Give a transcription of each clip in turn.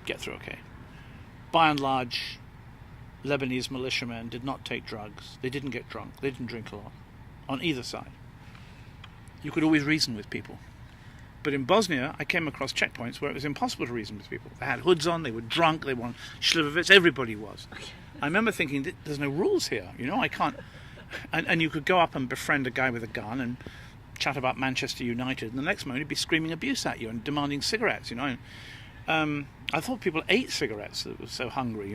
get through okay. By and large, Lebanese militiamen did not take drugs. They didn't get drunk. They didn't drink a lot. On either side. You could always reason with people. But in Bosnia, I came across checkpoints where it was impossible to reason with people. They had hoods on, they were drunk, they were on Slivovitz, everybody was. I remember thinking, there's no rules here, I can't... And you could go up and befriend a guy with a gun and chat about Manchester United, and the next moment he'd be screaming abuse at you and demanding cigarettes, I thought people ate cigarettes, that was so hungry,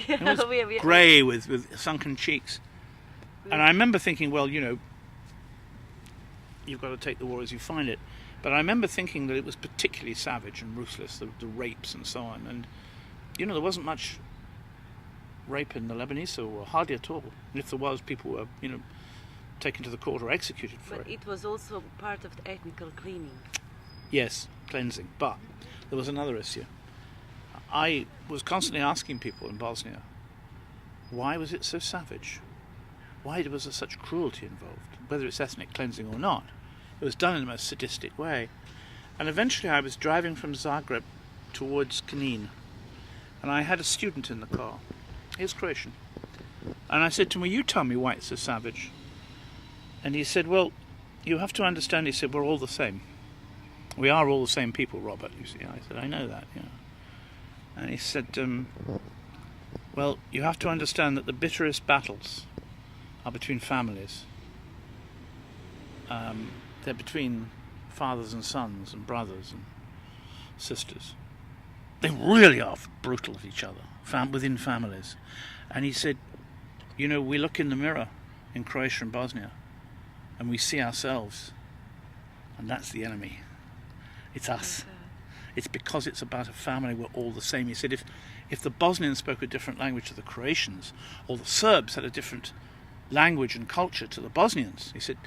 It was grey with sunken cheeks. And I remember thinking, well, you've got to take the war as you find it. But I remember thinking that it was particularly savage and ruthless, the rapes and so on. And, there wasn't much rape in the Lebanese Civil War, hardly at all. And if there was, people were, taken to the court or executed for it. But it was also part of the ethnical cleaning. Yes, cleansing. But there was another issue. I was constantly asking people in Bosnia, why was it so savage? Why was there such cruelty involved? Whether it's ethnic cleansing or not. It was done in the most sadistic way. And eventually I was driving from Zagreb towards Knin. And I had a student in the car. He was Croatian. And I said to him, well, you tell me why it's so savage. And he said, well, you have to understand, he said, we're all the same. We are all the same people, Robert, you see. I said, I know that, And he said, well, you have to understand that the bitterest battles are between families. They're between fathers and sons and brothers and sisters. They really are brutal at each other, within families. And he said, we look in the mirror in Croatia and Bosnia and we see ourselves, and that's the enemy. It's us. It's because it's about a family, we're all the same. He said if the Bosnians spoke a different language to the Croatians, or the Serbs had a different language and culture to the Bosnians, he said,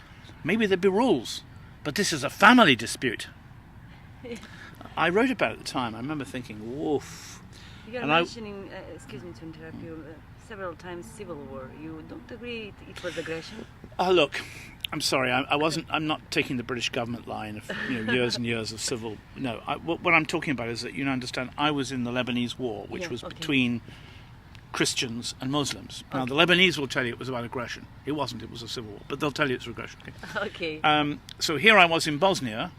maybe there'd be rules, but this is a family dispute. Yeah. I wrote about it at the time. I remember thinking, woof. You are mentioning, excuse me to interrupt you, several times civil war. You don't agree it was aggression? Look, I'm sorry. I'm not taking the British government line of years and years of civil. No, what I'm talking about is that understand. I was in the Lebanese war, which was between Christians and Muslims. Now, the Lebanese will tell you it was about aggression. It wasn't. It was a civil war, but they'll tell you it's aggression. Okay. So here I was in Bosnia,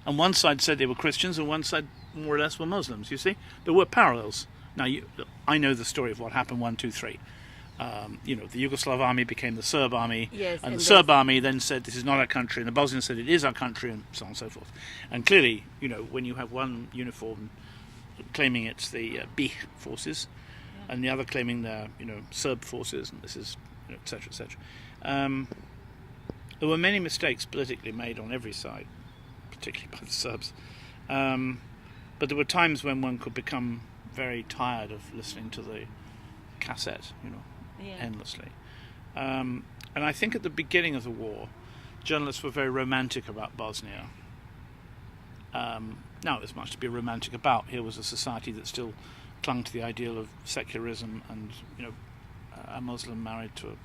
and one side said they were Christians, and one side more or less were Muslims. You see, there were parallels. Now, I know the story of what happened. 1, 2, 3. The Yugoslav army became the Serb army, and the Serb army then said this is not our country, and the Bosnians said it is our country, and so on and so forth. And clearly, when you have one uniform claiming it's the BiH forces, and the other claiming they're Serb forces, and this is etc. etc. There were many mistakes politically made on every side, particularly by the Serbs. But there were times when one could become very tired of listening to the cassette, endlessly. And I think at the beginning of the war, journalists were very romantic about Bosnia. Now, there's much to be romantic about. Here was a society that still clung to the ideal of secularism, and a Muslim married to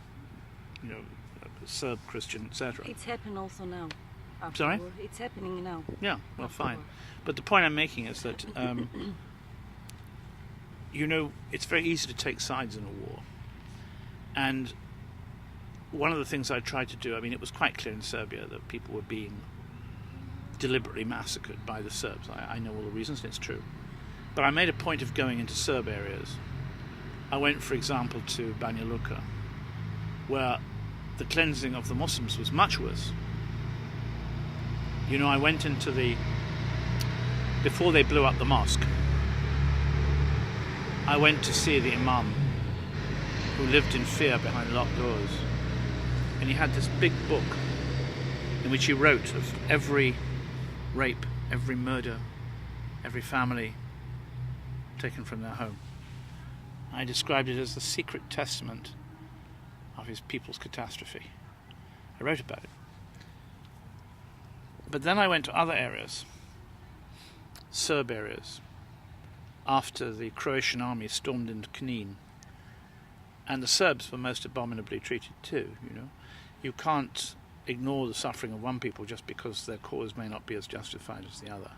a Serb Christian, etc. It's happening also now. Sorry? It's happening now. Yeah, well, fine. But the point I'm making is that it's very easy to take sides in a war. And one of the things I tried to do, it was quite clear in Serbia that people were being deliberately massacred by the Serbs. I know all the reasons, and it's true. But I made a point of going into Serb areas. I went, for example, to Banja Luka, where the cleansing of the Muslims was much worse. I went into before they blew up the mosque, I went to see the Imam, who lived in fear behind locked doors. And he had this big book in which he wrote of every rape, every murder, every family taken from their home. I described it as the secret testament of his people's catastrophe. I wrote about it. But then I went to other areas, Serb areas, after the Croatian army stormed into Knin. And the Serbs were most abominably treated too, You can't ignore the suffering of one people just because their cause may not be as justified as the other.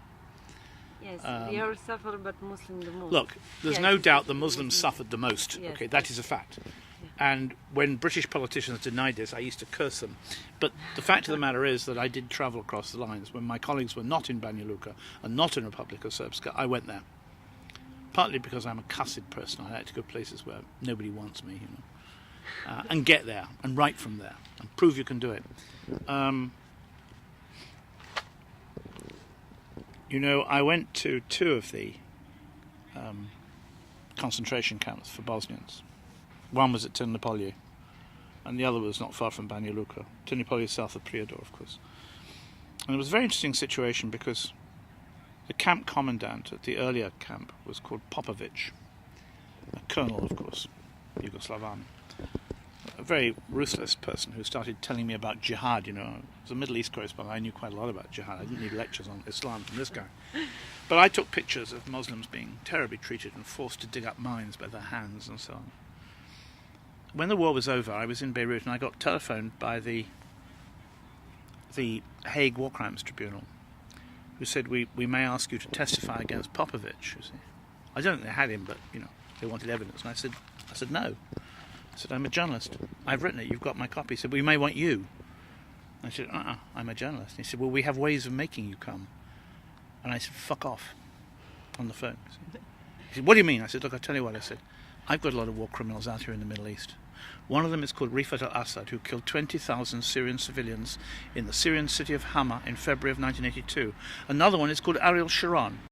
Yes, we all suffer, but Muslim the most. Look, there's Yes, no it's- doubt the Muslims suffered the most. Yes, Okay, that yes. is a fact. And when British politicians denied this, I used to curse them. But the fact of the matter is that I did travel across the lines. When my colleagues were not in Banja Luka and not in Republika Srpska, I went there. Partly because I'm a cussed person. I like to go places where nobody wants me, and get there and write from there and prove you can do it. I went to 2 of the concentration camps for Bosnians. One was at Ternopolje, and the other was not far from Banja Luka. Ternopolje is south of Prijedor, of course. And it was a very interesting situation because the camp commandant at the earlier camp was called Popovic, a colonel, of course, Yugoslav army. A very ruthless person who started telling me about jihad, I was a Middle East correspondent. I knew quite a lot about jihad. I didn't need lectures on Islam from this guy. But I took pictures of Muslims being terribly treated and forced to dig up mines by their hands and so on. When the war was over, I was in Beirut and I got telephoned by the Hague War Crimes Tribunal, who said, we may ask you to testify against Popovic, you see. I don't think they had him, but, they wanted evidence. And I said, no. I said, I'm a journalist. I've written it. You've got my copy. He said, we may want you. I said, I'm a journalist. He said, well, we have ways of making you come. And I said, fuck off, on the phone. He said, what do you mean? I said, look, I'll tell you what. I said, I've got a lot of war criminals out here in the Middle East. One of them is called Rifat al-Assad, who killed 20,000 Syrian civilians in the Syrian city of Hama in February of 1982. Another one is called Ariel Sharon.